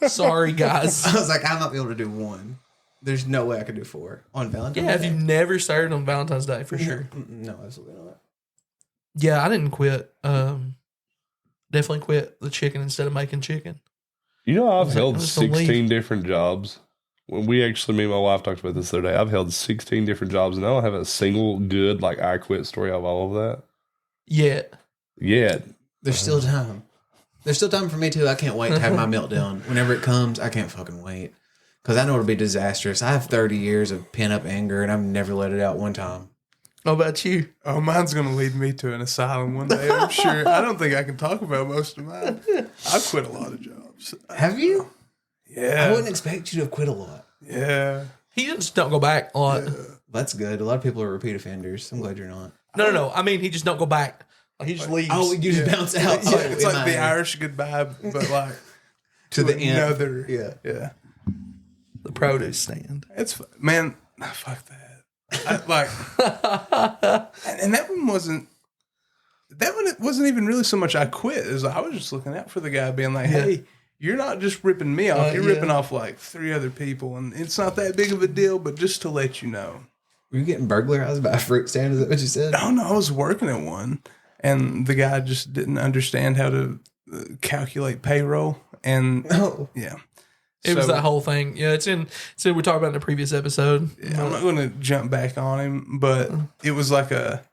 Sorry, guys. I was like, I'm not be able to do 1. There's no way I could do 4 on Valentine's Day. Yeah, if you've never served on Valentine's Day, for sure. No, absolutely not. Yeah, I didn't quit. Definitely quit the chicken instead of making chicken. You know, I've held 16 different jobs. When me and my wife talked about this the other day, I've held 16 different jobs, and I don't have a single good, like, I quit story of all of that. Yet. There's still time. There's still time for me, too. I can't wait to have my meltdown. Whenever it comes, I can't fucking wait. Because I know it'll be disastrous. I have 30 years of pent-up anger, and I've never let it out one time. How about you? Oh, mine's going to lead me to an asylum one day, I'm sure. I don't think I can talk about most of mine. I've quit a lot of jobs. Have you? Yeah. I wouldn't expect you to have quit a lot. Yeah. He just don't go back a lot. That's good. A lot of people are repeat offenders. I'm glad you're not. No. I mean, he just don't go back. Like he just leaves. Oh, you just bounce out. Yeah, it's like the Irish goodbye, but like to the end. another. Yeah. The produce stand. It's man, fuck that. And that one wasn't. That one, it wasn't even really so much I quit as I was just looking out for the guy, being like, "Hey, you're not just ripping me off; you're ripping off like 3 other people, and it's not that big of a deal. But just to let you know." Were you getting burglarized by a fruit stand? Is that what you said? Oh no, I was working at one, and the guy just didn't understand how to calculate payroll, and yeah. It was that whole thing. Yeah, it's in. So we talked about in the previous episode. Yeah, I'm not going to jump back on him, but it was like a,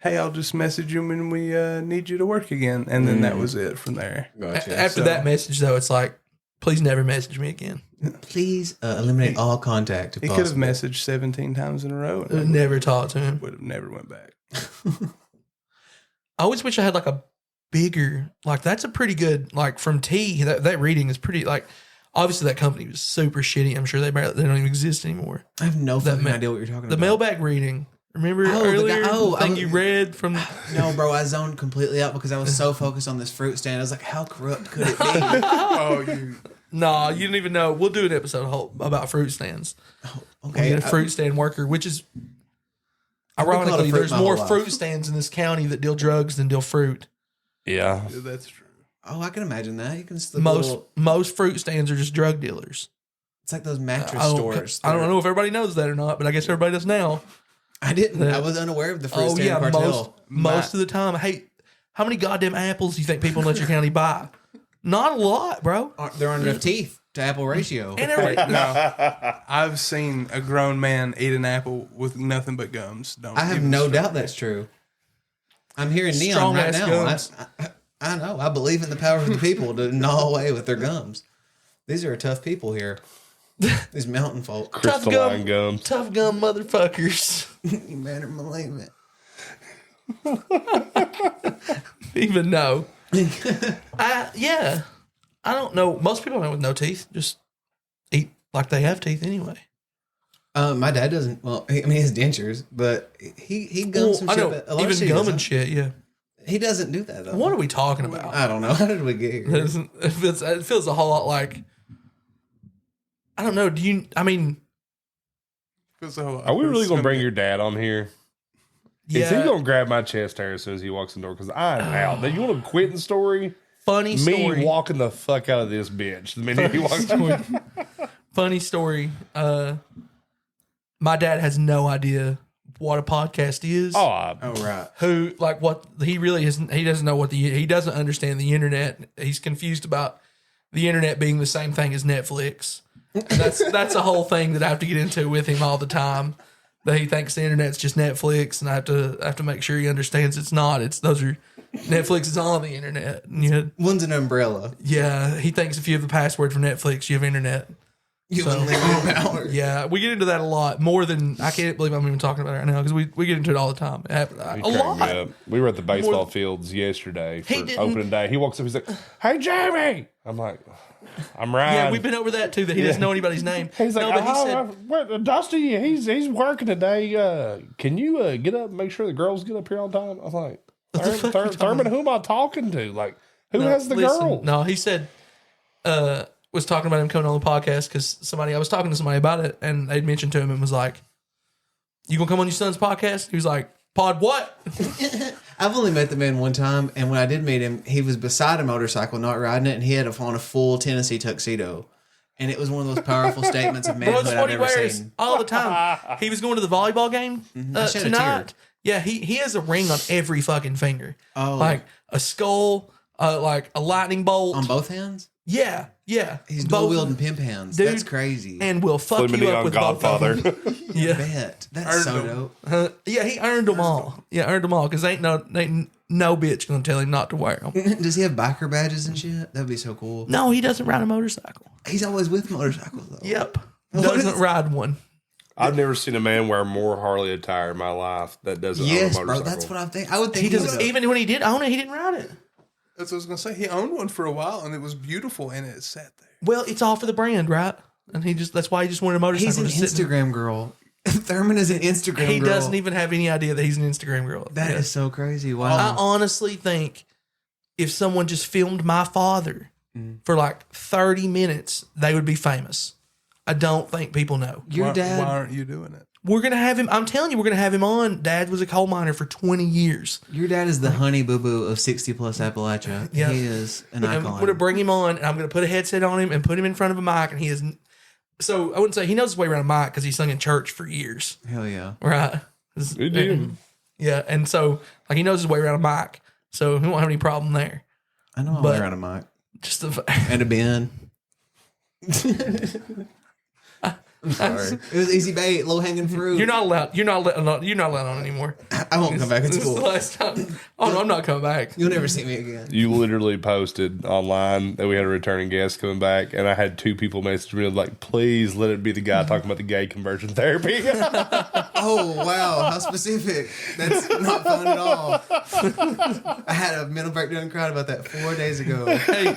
hey, I'll just message you when we need you to work again. And then that was it from there. Gotcha. After that message, though, it's like, please never message me again. Please eliminate all contact. If He could have messaged 17 times in a row. And Never talked to him. would have never went back. I always wish I had like a bigger, like that's a pretty good, like from T, that reading is pretty, like, obviously that company was super shitty. I'm sure they don't even exist anymore. I have no fucking idea what you're talking about. The mailbag reading. Remember earlier? The thing you read from. No, bro, I zoned completely out because I was so focused on this fruit stand. I was like, how corrupt could it be? Nah, you didn't even know. We'll do an episode about fruit stands. Okay. We'll get a fruit stand worker, which is ironically, there's more fruit stands in this county that deal drugs than deal fruit. Yeah. That's true. Oh, I can imagine that. You can slip Most fruit stands are just drug dealers. It's like those mattress stores. I don't know if everybody knows that or not, but I guess everybody does now. I didn't. I was unaware of the fruit stand cartel. Most of the time. Hey, how many goddamn apples do you think people in Letcher County buy? Not a lot, bro. There aren't enough teeth to apple ratio. And everybody, I've seen a grown man eat an apple with nothing but gums. I have no doubt that's true. I'm hearing Neon right now. I know. I believe in the power of the people to gnaw away with their gums. These are tough people here. These mountain folk. Crystalline gums. Tough gum motherfuckers. You better believe it. Even know. I don't know. Most people with no teeth just eat like they have teeth anyway. My dad doesn't. Well, he has dentures, but he gums some shit. Even gum and shit, yeah. He doesn't do that though. What are we talking about? I don't know. How did we get here? It feels a whole lot like. I don't know. Are we really going to bring your dad on here? Yeah. Is he going to grab my chest hair as soon as he walks in the door? Because I'm out. Then you want a quitting story? Funny story. Me walking the fuck out of this bitch the minute he walks in. Funny story. My dad has no idea what a podcast is. Oh, right. Who, like, what he really isn't, he doesn't know he doesn't understand the internet. He's confused about the internet being the same thing as Netflix. And that's a whole thing that I have to get into with him all the time. That he thinks the internet's just Netflix, and I have to make sure he understands it's not. Netflix is on the internet. One's an umbrella. Yeah, he thinks if you have the password for Netflix, you have internet. You unlimited power. Yeah, we get into that a lot more than I can't believe I'm even talking about it right now because we get into it all the time. A lot. We were at the baseball fields yesterday for opening day. He walks up, he's like, "Hey, Jamie!" I'm like, "I'm Ryan." Yeah, we've been over that too. That he doesn't know anybody's name. He's like, Dusty, he's working today. Can you get up and make sure the girls get up here on time? I was like, Thurman, who am I talking to? Like, who has the girl? No, he said, was talking about him coming on the podcast because I was talking to somebody about it and they'd mentioned to him and was like, "You gonna come on your son's podcast?" He was like, "Pod what?" I've only met the man one time, and when I did meet him, he was beside a motorcycle, not riding it, and he had on a full Tennessee tuxedo. And it was one of those powerful statements of manhood I've ever seen. All the time. He was going to the volleyball game tonight. Yeah, he has a ring on every fucking finger. Oh. Like a skull, like a lightning bolt. On both hands? Yeah. He's dual wielding pimp hands. Dude, that's crazy. And will fuck you up with Godfather. both of them. Yeah. Bet. That's so dope. Yeah, he earned them all. Because ain't no bitch gonna tell him not to wear them. Does he have biker badges and shit? That'd be so cool. No, he doesn't ride a motorcycle. He's always with motorcycles though. Yep. Doesn't ride one. I've never seen a man wear more Harley attire in my life that doesn't own a motorcycle. Bro, that's what I think. I would think he doesn't. Even when he did own it, he didn't ride it. That's what I was gonna say. He owned one for a while, and it was beautiful, and it sat there. Well, it's all for the brand, right? And that's why he just wanted a motorcycle. He's an Instagram girl. Thurman is an Instagram He girl. doesn't even have any idea that he's an Instagram girl. That Yeah. is so crazy. I Wow. honestly think if someone just filmed my father for like 30 minutes, they would be famous. I don't think people know. Your Why dad. aren't you doing it? We're going to have him. I'm telling you, we're going to have him on. Dad was a coal miner for 20 years. Your dad is the honey boo boo of 60 plus Appalachia. Yeah. He is an And icon. I'm going to bring him on, and I'm going to put a headset on him and put him in front of a mic. And he is. So I wouldn't say he knows his way around a mic because he sung in church for years. Hell yeah. Right. Good deal. Yeah. And so, like, he knows his way around a mic. So he won't have any problem there. I know I'm But- around a mic. Just the. And a bin. I'm sorry. It was easy bait, low hanging fruit. You're not allowed. You're not allowed on anymore. I won't come back. It's This is the cool. last time. Oh no, I'm not coming back. You'll never see me again. You literally posted online that we had a returning guest coming back, and I had 2 people message me like, "Please let it be the guy talking about the gay conversion therapy." Oh, wow. How specific. That's not fun at all. I had a mental breakdown and cried about that 4 days ago. Hey,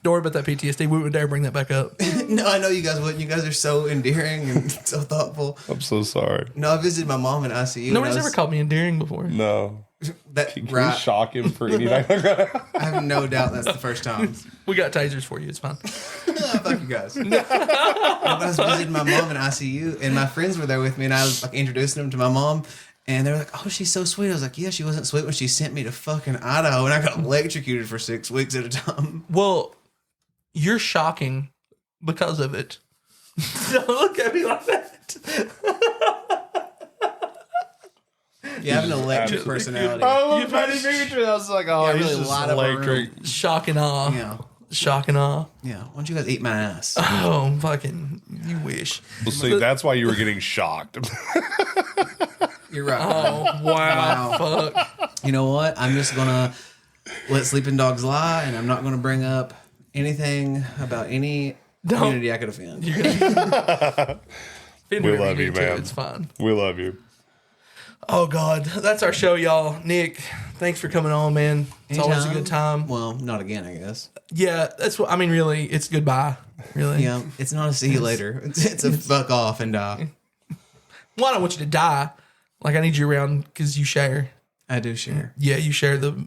don't worry about that PTSD. We would dare bring that back up. No, I know you guys wouldn't. You guys are so endearing and so thoughtful. I'm so sorry. No, I visited my mom in ICU. Nobody's ever called me endearing before. No, that. can we Right. shock him for anything? I have no doubt that's the first time. We got tasers for you. It's fine. Fuck you guys. I was visiting my mom in ICU, and my friends were there with me, and I was like introducing them to my mom, and they were like, "Oh, she's so sweet." I was like, "Yeah, she wasn't sweet when she sent me to fucking Idaho, and I got electrocuted for 6 weeks at a time." Well, you're shocking because of it. Don't look at me like that. You have an electric personality. Oh, Patty Pikachu. I was like, oh, Yeah, he's really just light up a electric. Shock and awe. Yeah, Shock and awe. yeah. Why don't you guys eat my ass? Oh, fucking, you wish. Well, see, that's why you were getting shocked. You're right. Oh, wow. Fuck. You know what? I'm just gonna let sleeping dogs lie, and I'm not gonna bring up anything about any community I could offend. We love you, man. It's fine. We love you. Oh, God. That's our show, y'all. Nick, thanks for coming on, man. It's always a Anytime. good time. Well, not again, I guess. Yeah, that's what I mean. Really, it's goodbye. Really. Yeah, it's not a see you later. It's a fuck off and die. Well, I don't want you to die. Like, I need you around because you share. I do share. Yeah, you share the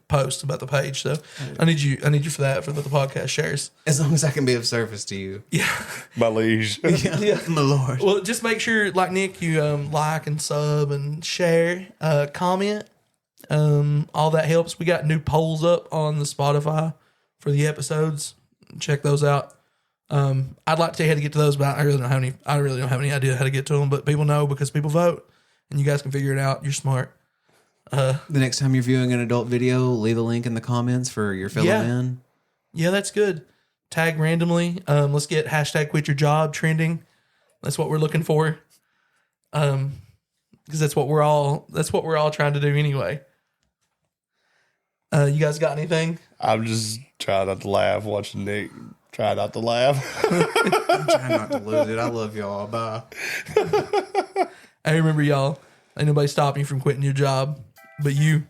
post about the page. So I need you for that, for the podcast shares. As long as I can be of service to you. Yeah. My liege. Yeah, my lord. Well, just make sure, like Nick, you like and sub and share, comment. All that helps. We got new polls up on the Spotify for the episodes. Check those out. I'd like to tell you how to get to those, but I really don't have any idea how to get to them. But people know because people vote, and you guys can figure it out. You're smart. The next time you're viewing an adult video, leave a link in the comments for your fellow Yeah. men. Yeah, that's good. Tag randomly. Let's get hashtag quit your job trending. That's what we're looking for. Because that's what we're all trying to do anyway. You guys got anything? I'm just trying not to laugh watching Nick try not to laugh. I'm trying not to lose it. I love y'all. Bye. I remember y'all. Ain't nobody stopping you from quitting your job, but you.